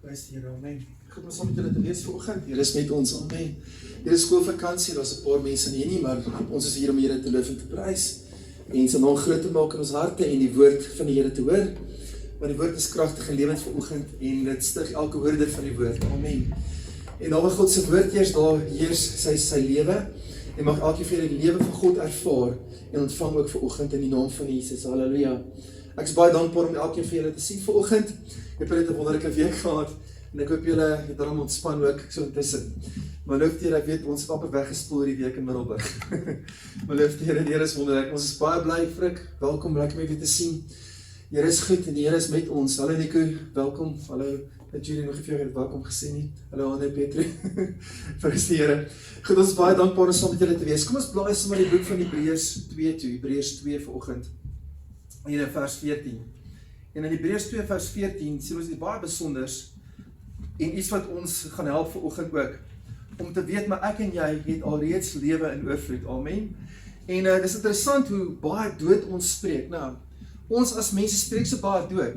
Prys die Here, amen. Goed om saam met julle te wees vanoggend. Here is met ons, amen. Hier is skoolvakansie, daar's 'n paar mense nie nie, maar ons is hier om die Here te loof en te prys. En sy naam groot te maak in ons harte en die woord van die Here te hoor. Want die woord is kragtig en lewend vanoggend en dit stig elke hoorder van die woord. Amen. En daar waar God se woord eers daar heers sy lewe. En mag elkeen vir die lewe van God ervaar en ontvang ook vanoggend in die naam van Jesus. Halleluja. Ek is baie dankbaar om elkeen vir julle te sien vanoggend. Ek het 'n wonderlike week gehad en ek hoop julle het daarom ontspan ook so intussen. Maar loof die Here, ek weet ons het amper weggespoel hierdie week in Middelburg. Maar loof die Here, die Here is wonderlik. Ons is baie bly, Frik. Welkom, lekker om jou weer te sien. Die Here is goed en die Here is met ons. Hallo Nico, welkom. Hallo. Het jullie nog even welkom gesien nie? Hallo Anne Petru. Prys die Here. Goed, ons is baie dankbaar om saam met julle te wees. Kom ons blaai sommer die boek van Hebreërs 2 toe. Hebreërs 2 vanoggend. Hier in vers 14. En in Hebreërs 2 vers 14 sien ons dit baie besonders en iets wat ons gaan help vanoggend ook om te weet maar ek en jy het alreeds lewe in oorvloed. Amen. En dis interessant hoe baie dood ons spreek. Nou, ons as mense spreek so baie dood.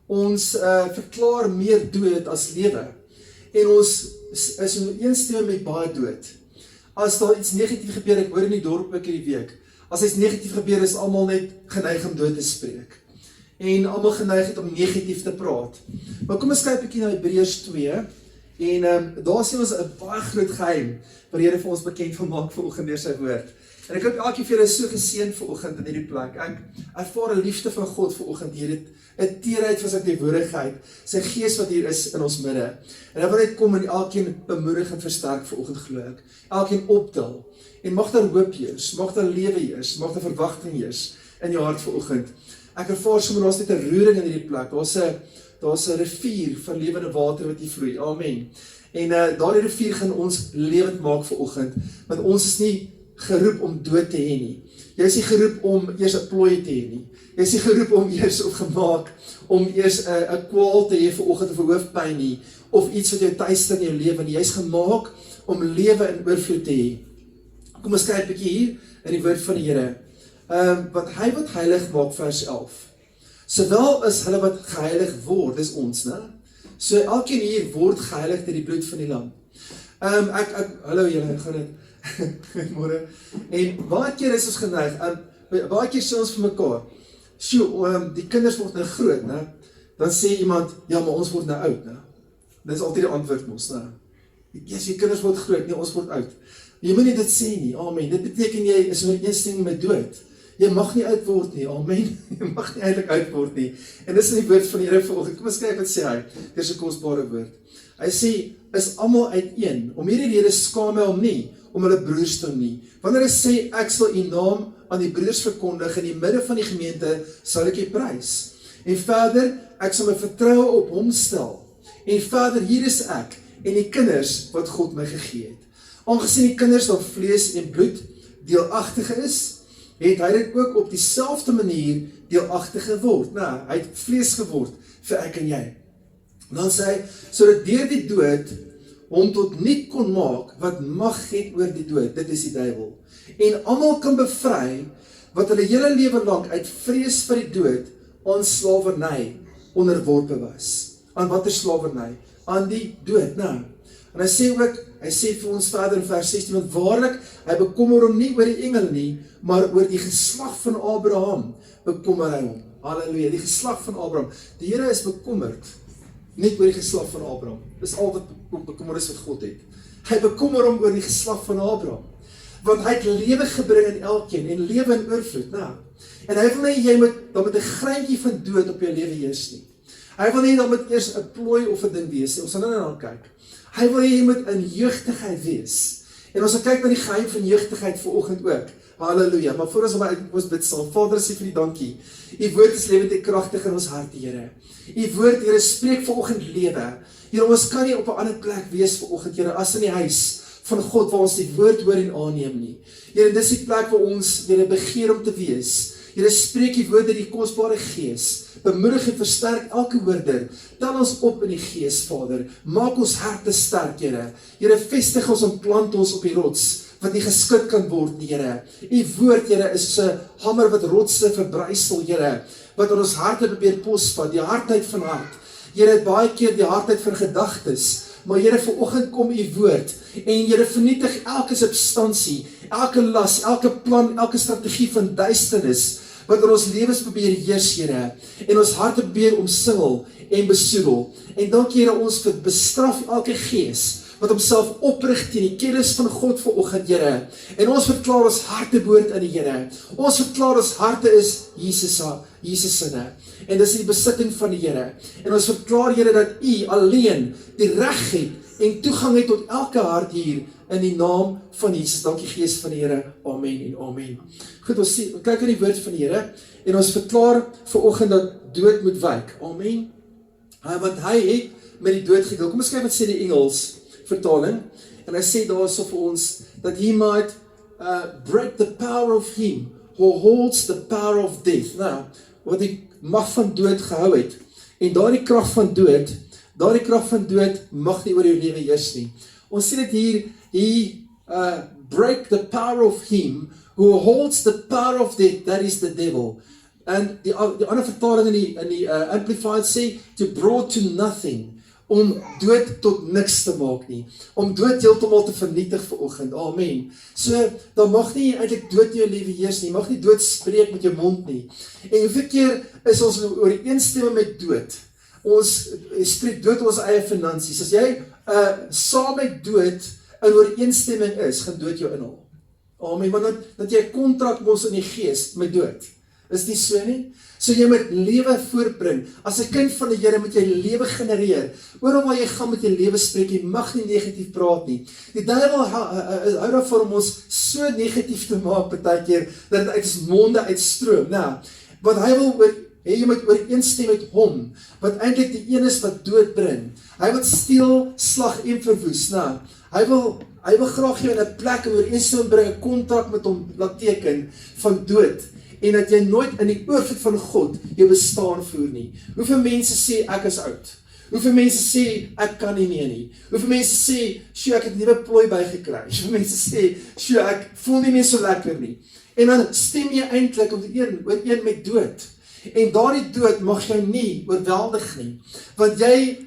Ons verklaar meer dood as lewe. En ons is in een stem met baie dood. As daar iets negatief gebeur, ek hoor in die dorp ook hierdie week, as iets negatief gebeur, is almal net geneig om dood te spreek. En almal geneig het om negatief te praat. Maar kom ons kyk 'n bietjie na Hebreërs 2, en daar sien ons 'n baie groot geheim, wat die Here vir ons bekend wil maak vanoggend deur sy woord. En ek hoop elkeen vir julle is so geseën vanoggend in hierdie plek. Ek ervaar 'n liefde van God vanoggend hier, 'n teerheid van sy teenwoordigheid, sy gees wat hier is in ons midde. En hy wil net kom en elkeen bemoedig en versterk vanoggend glo ek. Elkeen optel. En mag daar hoop heers, mag daar lewe heers, mag daar verwagting heers in jou hart vanoggend. Ek ervaar sommer daar's net 'n roering in hierdie plek. Daar's 'n rivier van lewende water wat hier vloei. Amen. En daardie rivier gaan ons lewend maak vanoggend, want ons is nie geroep om dood te hê nie. Jy is nie geroep om eers 'n plooi te hê nie. Jy is nie geroep om eers of gemaak om eers 'n kwaal te hê vanoggend of 'n hoofpyn nie, of iets wat jou tuister in jou lewe nie. Jy is gemaak om lewe in oorvloed te hê. Kom ons kyk 'n bietjie hier in die woord van die Here. Want hy wat heilig maak, vers 11. Sowel is hulle wat geheilig word, dis ons, né? So elkeen hier word geheilig deur die bloed van die lam. Hallo julle, gaan dit? Môre. En baie keer is ons geneig, baie keer sê ons vir mekaar, sjoe, die kinders word nou groot, né? Dan sê iemand, ja, maar ons word nou oud, né? Dis altyd die antwoord mos, né? Ja, die kinders word groot, nee, ons word oud. Jy moet nie dit sê nie, amen. Dit beteken jy is ooreenstemming met dood. Jy mag nie oud word nie, amen. Jy mag nie eintlik oud word nie. En dis in die woord van die Here vanoggend. Kom ons kyk wat sê hy. Dis 'n kosbare woord. Hy sê, is almal uiteen. Om hierdie rede skaam hy hom nie, om hulle broers te nie. Wanneer hy sê, ek sal u naam aan die broers verkondig, in die midde van die gemeente sal ek u prys. En verder, ek sal my vertroue op hom stel. En verder, hier is ek, en die kinders wat God my gegee het. Aangesien die kinders van vlees en bloed deelagtige is, het hy dit ook op dieselfde manier deelagtig geword. Nou, hy het vlees geword vir ek en jy. En dan sê hy, sodat deur die dood hom tot niet kon maak, wat mag het oor die dood, dit is die duiwel. En almal kan bevry, wat hulle hele lewe lank uit vrees vir die dood, aan slawerny onderworpe was. Aan watter slawerny? Aan die dood. Nou, en hy sê vir ons verder in vers 16, want waarlik, hy bekommer hom nie oor die engele nie, maar oor die geslag van Abraham bekommer hy hom. Halleluja, die geslag van Abraham. Die Here is bekommerd, nie oor die geslag van Abraham. Dis al wat bekommernis wat God het. Hy bekommer hom oor die geslag van Abraham. Want hy het lewe gebring in elkeen, en lewe in oorvloed. Nou, en hy wil nie, jy dan met 'n greintjie van dood op jou lewe heers nie. Hy wil nie, dan moet eers 'n plooi of 'n ding wees. Ons sal nou daarna kyk. Hy wil jy moet in jeugtigheid wees. En ons sal kyk na die geheim van jeugtigheid vanoggend ook. Halleluja. Maar voor ons bid saam. Vader, sê vir die dankie. U woord is lewend en kragtig in ons hart, Here. U woord, Here, spreek vanoggend lewe. Here, ons kan nie op 'n ander plek wees vanoggend, Here, as in die huis van God waar ons die woord hoor en aanneem nie. Here, dis die plek waar ons, Here, begeer om te wees. Here, spreek die woorde die kosbare gees. Bemoedig en versterk elke hoorder. Tel ons op in die gees, Vader. Maak ons harte sterk, Here. Here, vestig ons en plant ons op die rots, wat nie geskit kan word nie, Here. U woord, Here, is soos 'n hamer wat rotse verbrysel, Here, wat aan ons harte probeer posvat, die hardheid van hart. Here, het baie keer die hardheid van gedagtes, maar Here, vanoggend kom u woord, en Here, vernietig elke substansie, elke las, elke plan, elke strategie van duisternis, wat in ons lewens probeer heers, Here, en ons harte probeer omsingel en besoedel. En dankie, Here, ons bestraf elke gees, wat homself oprig teen die kennis van God vanoggend, Here. En ons verklaar ons harte behoort aan die Here. Ons verklaar ons harte is Jesus sinne. En dis die besitting van die Here. En ons verklaar, Here, dat u alleen die reg het en toegang het tot elke hart hier in die naam van Jesus. Dankie Gees van die Here. Amen en amen. Goed, ons kyk aan die woord van die Here en ons verklaar vanoggend dat dood moet wyk. Amen. Want hy het met die dood gedeel. Kom ons kyk wat sê die Engels vertaling, en hy sê daarso vir ons, that he might break the power of him who holds the power of death. Nou, wat die mag van dood gehou het, en daardie krag van dood mag nie oor jou lewe heers nie. Ons sê dit hier, he break the power of him who holds the power of death, that is the devil. En die ander vertaling in die Amplified sê, to brought to nothing, om dood tot niks te maak nie, om dood heeltemal te vernietig vanoggend, amen. So, dan mag nie eintlik dood in jou lewe heers nie, mag nie dood spreek met jou mond nie. En hoeveel keer is ons ooreenstemming met dood? Ons spreek dood ons eie finansies. As jy saam met dood in ooreenstemming is, gaan dood jou inhaal. Amen, want dat jy 'n kontrak mos in die gees met dood. Is nie so nie? So jy moet lewe voortbring. As 'n kind van die Here moet jy lewe genereer. Oral waar jy gaan met jy lewe spreek, jy mag nie negatief praat nie. Die duiwel hou daarvan om ons so negatief te maak partykeer dat dit uit ons monde uitstroom. Nou, wat hy wil jy moet ooreenstem met hom, wat eintlik die een is wat dood bring. Hy wil steel, slag en verwoes. Nou, hy wil graag jou in 'n plek in ooreenstemming bring, 'n kontrak met hom laat teken van dood. En dat jy nooit in die oorvloed van God jou bestaan voer nie. Hoeveel mense sê ek is oud? Hoeveel mense sê ek kan nie meer nie? Hoeveel mense sê, "Sjoe, ek het 'n nuwe plooi bygekry." Hoeveel mense sê, "Sjoe, ek voel nie meer so lekker nie." En dan stem jy eintlik ooreen met dood. En daardie dood mag jou nie oorweldig nie. Want jy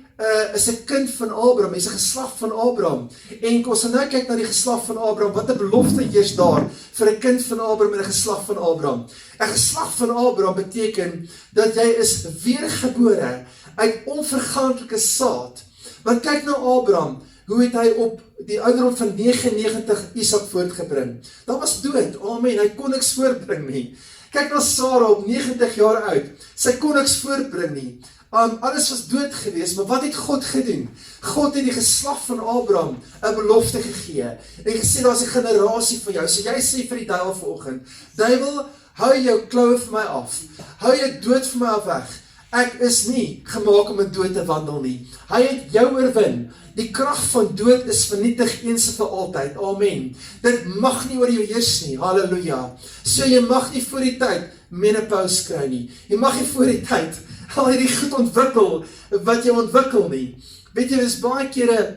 is 'n kind van Abraham, is 'n geslag van Abraham. En ons nou kyk na die geslag van Abraham, wat 'n belofte heers daar vir 'n kind van Abraham en 'n geslag van Abraham. 'n Geslag van Abraham beteken dat jy is weergebore uit onvergaanlike saad. Want kyk na Abraham, hoe het hy op die ouderdom van 99 Isak voortgebring? Dat was dood, amen, hy kon niks voortbring nie. Kyk na Sarah op 90 jaar oud, sy kon niks voortbring nie. Alles was dood geweest, maar wat het God gedoen? God het die geslag van Abraham 'n belofte gegee. En gesê, daar is 'n generasie vir jou. So jy sê vir die duiwel vanoggend, duiwel, hou jou kloue vir my af. Hou jou dood vir my af weg. Ek is nie gemaak om in dood te wandel nie. Hy het jou oorwin. Die krag van dood is vernietig eens en vir altyd. Amen. Dit mag nie oor jou heers nie. Halleluja. So jy mag nie voor die tyd menopause kry nie. Jy mag nie voor die tyd al hierdie goed ontwikkel wat jy ontwikkel nie. Weet jy, is baie kere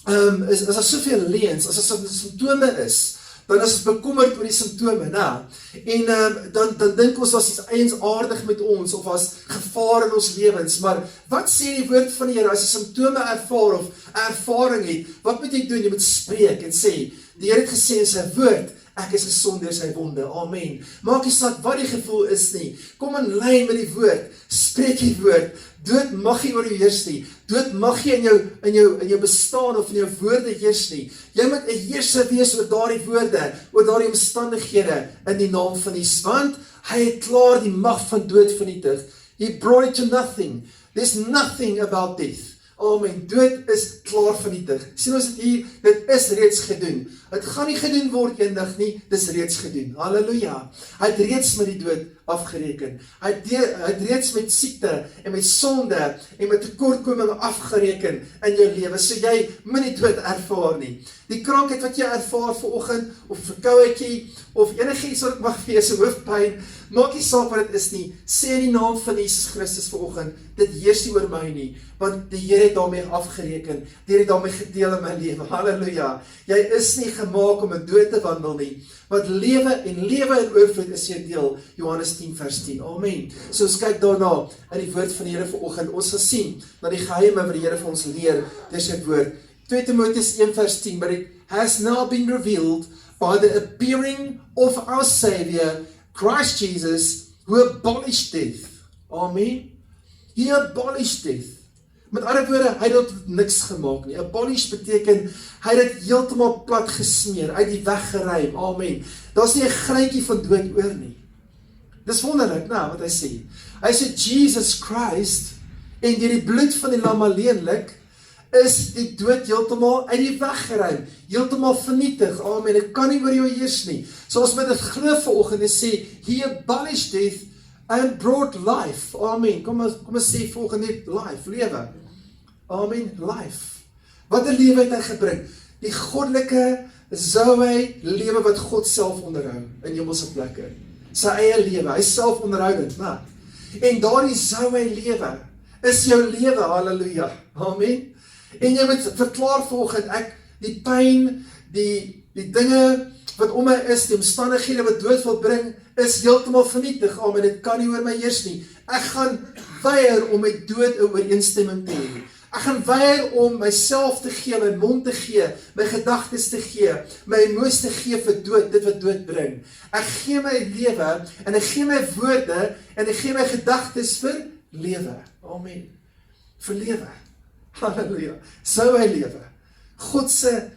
as daar soveel leens, as daar simptome is, dan is ons bekommerd oor die simptome, nou. En dan dink ons as iets eienaardig met ons, of as gevaar in ons lewens, maar wat sê die woord van die Here, as jy simptome ervaar of ervaring het, wat moet jy doen? Jy moet spreek en sê, die Here het gesê in sy woord, ek is gesond deur sy wonde, amen. Maak nie saak wat die gevoel is nie, kom in lyn met die woord, spreek die woord, dood mag nie oor jou heers nie, dood mag nie in jou bestaan of in jou woorde heers nie, jy moet 'n heerser wees oor daardie woorde, oor daardie omstandighede, in die naam van Jesus, want hy het klaar die mag van dood vernietig, he brought it to nothing, there's nothing about death. Amen, dood is klaar vernietig. Sien ons dit hier, dit is reeds gedoen. Het gaan nie gedoen word eendag nie, dit is reeds gedoen. Halleluja. Hy het reeds met die dood afgereken. Hy het reeds met siekte en met sonde en met tekortkominge afgereken in jou lewe. So jy moet nie dood ervaar nie. Die krankheid wat jy ervaar vanoggend, of verkouetjie, of enigiets wat mag wees, hoofpyn, maak nie saak wat dit is nie. Sê in die naam van Jesus Christus vanoggend, dit heers nie oor my nie, want die Here het daarmee afgereken, die Here het daarmee gedeel in my lewe. Halleluja. Jy is nie gemaak om in dood te wandel nie, want lewe en oorvloed is jou deel. Johannes 10 vers 10. Amen. So ons kyk daarna in die woord van die Here vanoggend. Ons gesien na die geheime wat die Here vir ons leer deur sy woord. 2 Timotheus 1 vers 10, but it has now been revealed by the appearing of our Savior, Christ Jesus, who abolished death. Amen. He abolished death. Met ander woorde, hy het dit niks gemaak nie. Abolish beteken, hy het dit heeltemal plat gesmeer, uit die weg geruim. Amen. Daar's nie 'n greintjie van dood oor nie. Dis wonderlik, nou, wat hy sê. Hy sê, Jesus Christ, en deur die bloed van die lam alleenlik, is die dood heeltemal uit die weg geruim, heeltemal vernietig. Amen. Dit kan nie oor jou heers nie. So ons moet dit glo vanoggend en sê, he abolished death and brought life. Amen. Kom ons sê volgende net life, lewe. Amen, life. Wat 'n lewe het hy gebring? Die goddelike Zoe lewe wat God self onderhou in hemelse plekke. Sy eie lewe, hy self onderhoudend, né? En daardie Zoe lewe is jou lewe, halleluja. Amen. En jy moet verklaar vanoggend, die pyn, die dinge wat om my is, die omstandighede wat dood wil bring, is heeltemal vernietig. Amen. Dit kan nie oor my heers nie. Ek gaan weier om my dood 'n ooreenstemming te hê. Ek gaan weier om myself te gee, my mond te gee, my gedagtes te gee, my emosies te gee vir dood, dit wat dood bring. Ek gee my lewe, en ek gee my woorde, en ek gee my gedagtes vir lewe. Amen. Vir lewe. Halleluja. Sou hy lewe. God se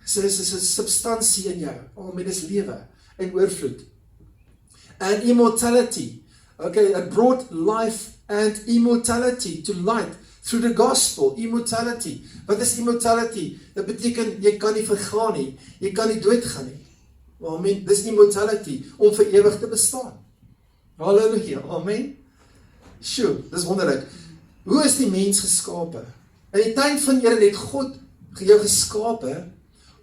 substansie in jou. Amen, dis lewe en oorvloed. And immortality. Okay, it brought life and immortality to light through the gospel. Immortality. Wat is immortality? Dit beteken, jy kan nie vergaan nie. Jy kan nie doodgaan nie. Amen. Dis immortality, om vir ewig te bestaan. Halleluja. Amen. Sjoe, dis wonderlik. Hoe is die mens geskape? In die tyd van Eden het God jou geskape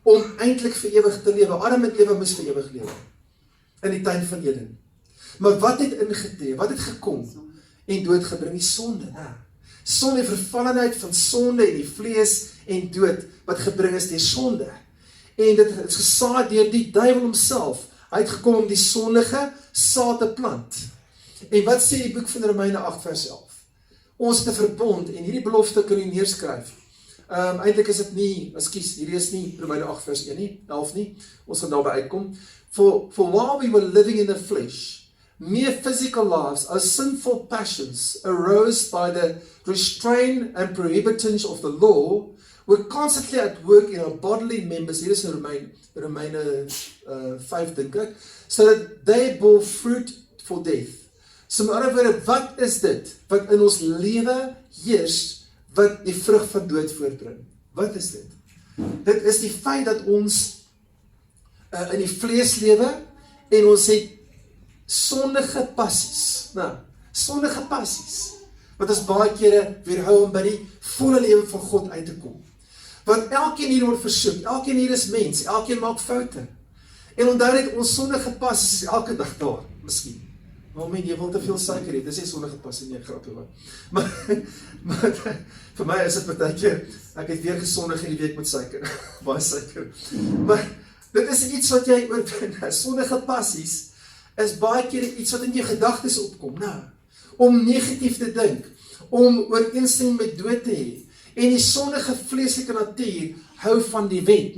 om eintlik vir ewig te lewe. Adam en Eva moes vir ewig lewe. In die tyd van Eden. Maar wat het ingetree? Wat het gekom en dood gebring? Die sonde, né? Sonde, die vervallenheid van sonde en die vlees en dood wat gebring is deur sonde. En dit is gesaai deur die duiwel homself. Hy het gekom om die sondige saad te plant. En wat sê die boek van Romeine 8 vers 11? Ons het 'n verbond en hierdie belofte kan jy neerskryf. Eintlik is dit nie, hierdie is nie Romeine 8 vers 1 nie, 11 nie. Ons gaan daarby uitkom. For while we were living in the flesh, mere physical lives, our sinful passions arose by the restraint and prohibitance of the law, were constantly at work in our bodily members. Hier is Romeine 5 dink ek, so that they bore fruit for death. So met ander woorde, wat is dit wat in ons lewe heers, wat die vrug van dood voortbring? Wat is dit? Dit is die feit dat ons in die vlees lewe, en ons het sondige passies, sondige passies, wat ons baie kere weerhou om by die volle lewe van God uit te kom. Want elkeen hier word versoek, elkeen hier is mens, elkeen maak foute. En onthou net, ons sondige passies is elke dag daar, miskien. Amen, jy wil te veel suiker hê, dis nie sondige passie nie, grapie hoor. Maar vir my is dit baie keer, ek het weer gesondig in die week met suiker, baie suiker. Maar dit is iets wat jy oorwin, sondige passies is baie keer iets wat in jou gedagtes opkom, om negatief te dink, om ooreenstemming met dood te hê. En die sondige vleeslike natuur hou van die wet,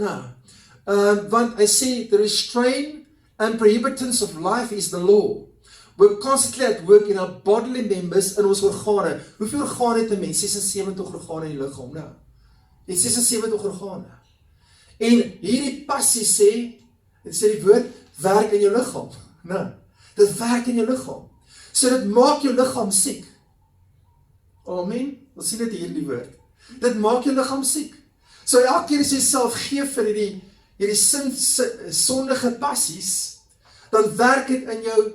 want hy sê, the restraint and prohibitance of life is the law. We're constantly at work in our bodily members, in ons organe. Hoeveel organe het 'n mens? 76 organe in die liggaam, né? Dit 76 organe. En hierdie passie sê die woord, werk in jou liggaam, né? Dit werk in jou liggaam. So dit maak jou liggaam siek. Amen. Ons sien dit hier in die woord. Dit maak jou liggaam siek. So elke keer as jy self gee vir hierdie sondige passies, dan werk dit in jou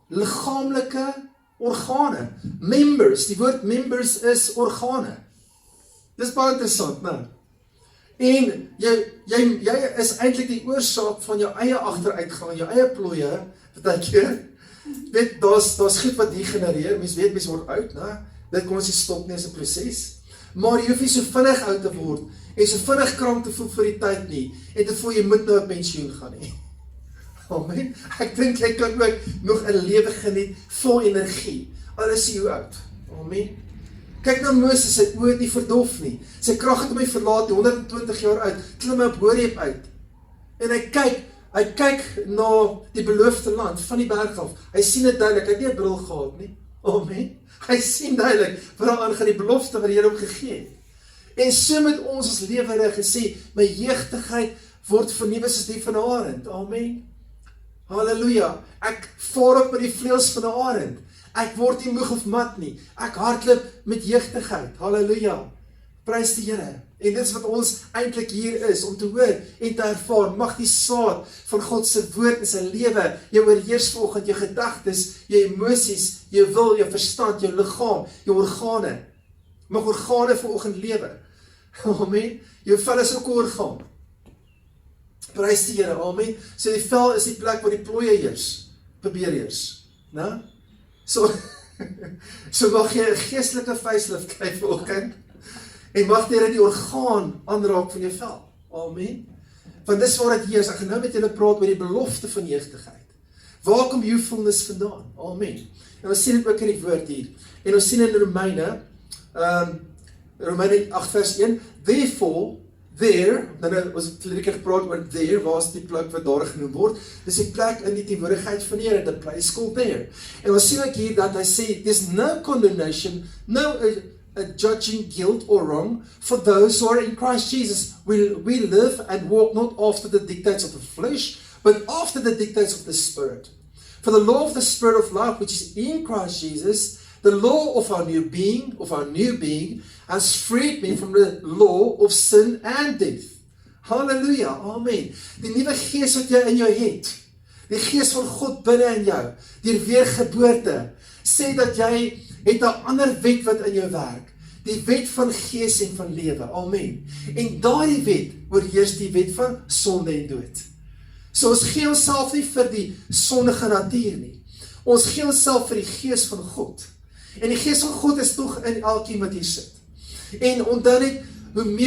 liggaamlike organe. Members, die woord members is organe. Dis baie interessant, né? En jy is eintlik die oorsaak van jou eie agteruitgang, jou eie plooie, partykeer. Weet, daar's goed wat degenereer, mens word oud, né? Dit kon ons nie stop nie, is 'n proses. Maar jy hoef nie so vinnig oud te word, en so vinnig krank te voel vir die tyd nie, en te voel jy moet nou op pensioen gaan nie. Amen. Ek dink jy kan ook nog 'n lewe geniet vol energie. Al is jy hoe oud. Amen. Kyk na Moses, sy oë het nie verdof nie. Sy krag het hom nie verlaat nie, 120 jaar oud, klim hy op Horeb uit. En hy kyk na die beloofde land van die berg af. Hy sien dit duidelik, hy het nie 'n bril gehad nie. Amen. Hy sien duidelik wat daar aangaan, die belofte wat die Here hom gegee het. En so met ons lewe gesê, my jeugdigheid word vernuwe soos die van 'n arend. Amen. Halleluja. Ek vaar op met die vleuels van 'n arend. Ek word nie moeg of mat nie. Ek hardloop met jeugdigheid. Halleluja. Prys die Here. En dit is wat ons eintlik hier is, om te hoor en te ervaar. Mag die saad van God se woord in sy lewe jou oorheers vanoggend, jou gedagtes, jou emosies, jou wil, jou verstand, jou liggaam, jou organe. Mag organe vanoggend lewe. Amen. Jou vel is ook 'n orgaan. Prys die Here. Amen. So die vel is die plek waar die plooie heers, probeer heers. Né? So mag jy 'n geestelike facelift kry vanoggend. En mag die Here die orgaan aanraak van jou vel. Amen. Want dis waar dit heers. Ek gaan nou met julle praat oor die belofte van jeugdigheid. Waar kom youthfulness vandaan? Amen. En ons sien dit ook in die woord hier. En ons sien in Romeine 8 vers 1, therefore, there, dan ons het verlede keer gepraat oor there, waar is die plek wat daar genoem word, dis die plek in die teenwoordigheid van die Here, the place called there. En ons sien ook hier dat hy sê, there's no condemnation, no a judging guilt or wrong for those who are in Christ Jesus. We live and walk not after the dictates of the flesh, but after the dictates of the Spirit. For the law of the Spirit of life, which is in Christ Jesus, the law of our new being, has freed me from the law of sin and death. Hallelujah, amen. Die nuwe gees wat jy in jou het, die gees van God binne in jou, die weergeboorte, sê dat jy het 'n ander wet wat in jou werk, die wet van gees en van lewe, amen. En daardie wet oorheers die wet van sonde en dood. So ons gee onsself nie vir die sondige natuur nie, ons gee onsself vir die gees van God. En die gees van God is tog in elkeen wat hier sit. En onthou net, hoe meer